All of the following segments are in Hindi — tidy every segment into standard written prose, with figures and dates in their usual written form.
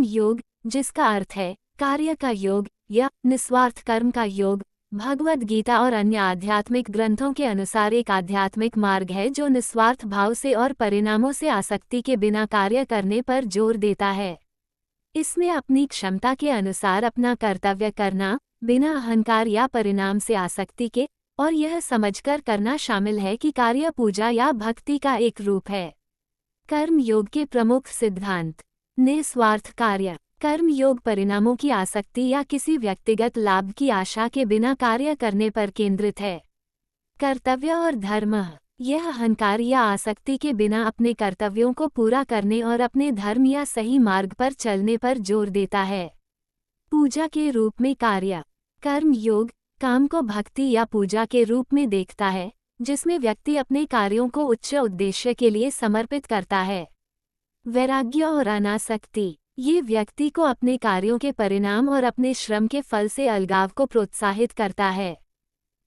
कर्म योग, जिसका अर्थ है कार्य का योग या निस्वार्थ कर्म का योग, भगवद गीता और अन्य आध्यात्मिक ग्रंथों के अनुसार एक आध्यात्मिक मार्ग है जो निस्वार्थ भाव से और परिणामों से आसक्ति के बिना कार्य करने पर जोर देता है। इसमें अपनी क्षमता के अनुसार अपना कर्तव्य करना, बिना अहंकार या परिणाम से आसक्ति के, और यह समझकर करना शामिल है कि कार्य पूजा या भक्ति का एक रूप है। कर्म योग के प्रमुख सिद्धांत। निस्वार्थ कार्य। कर्म योग परिणामों की आसक्ति या किसी व्यक्तिगत लाभ की आशा के बिना कार्य करने पर केंद्रित है। कर्तव्य और धर्म। यह अहंकार या आसक्ति के बिना अपने कर्तव्यों को पूरा करने और अपने धर्म या सही मार्ग पर चलने पर जोर देता है। पूजा के रूप में कार्य। कर्म योग काम को भक्ति या पूजा के रूप में देखता है, जिसमें व्यक्ति अपने कार्यों को उच्च उद्देश्य के लिए समर्पित करता है। वैराग्य और अनासक्ति। ये व्यक्ति को अपने कार्यों के परिणाम और अपने श्रम के फल से अलगाव को प्रोत्साहित करता है।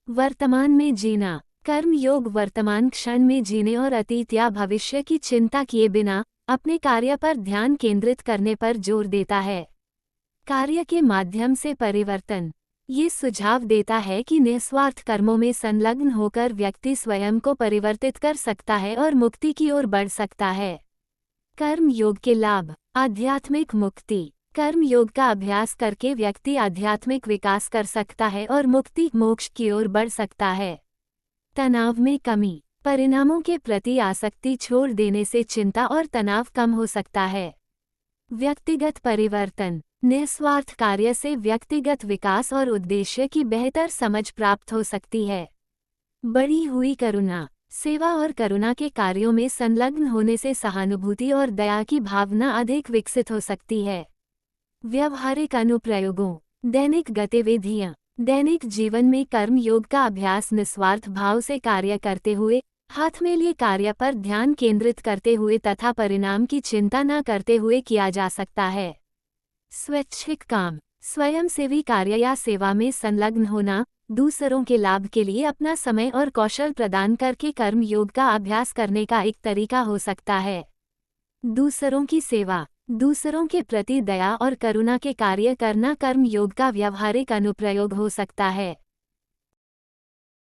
वर्तमान में जीना। कर्म योग वर्तमान क्षण में जीने और अतीत या भविष्य की चिंता किए बिना अपने कार्य पर ध्यान केंद्रित करने पर जोर देता है। कार्य के माध्यम से परिवर्तन। ये सुझाव देता है कि निस्वार्थ कर्मों में संलग्न होकर व्यक्ति स्वयं को परिवर्तित कर सकता है और मुक्ति की ओर बढ़ सकता है। कर्म योग के लाभ। आध्यात्मिक मुक्ति। कर्म योग का अभ्यास करके व्यक्ति आध्यात्मिक विकास कर सकता है और मुक्ति मोक्ष की ओर बढ़ सकता है। तनाव में कमी। परिणामों के प्रति आसक्ति छोड़ देने से चिंता और तनाव कम हो सकता है। व्यक्तिगत परिवर्तन। निस्वार्थ कार्य से व्यक्तिगत विकास और उद्देश्य की बेहतर समझ प्राप्त हो सकती है। बढ़ी हुई करुणा। सेवा और करुणा के कार्यों में संलग्न होने से सहानुभूति और दया की भावना अधिक विकसित हो सकती है। व्यवहारिक अनुप्रयोगों। दैनिक गतिविधियाँ। दैनिक जीवन में कर्म योग का अभ्यास निस्वार्थ भाव से कार्य करते हुए, हाथ में लिए कार्य पर ध्यान केंद्रित करते हुए तथा परिणाम की चिंता न करते हुए किया जा सकता है। स्वैच्छिक काम। स्वयंसेवी कार्य या सेवा में संलग्न होना, दूसरों के लाभ के लिए अपना समय और कौशल प्रदान करके कर्म योग का अभ्यास करने का एक तरीका हो सकता है। दूसरों की सेवा। दूसरों के प्रति दया और करुणा के कार्य करना कर्म योग का व्यावहारिक अनुप्रयोग हो सकता है।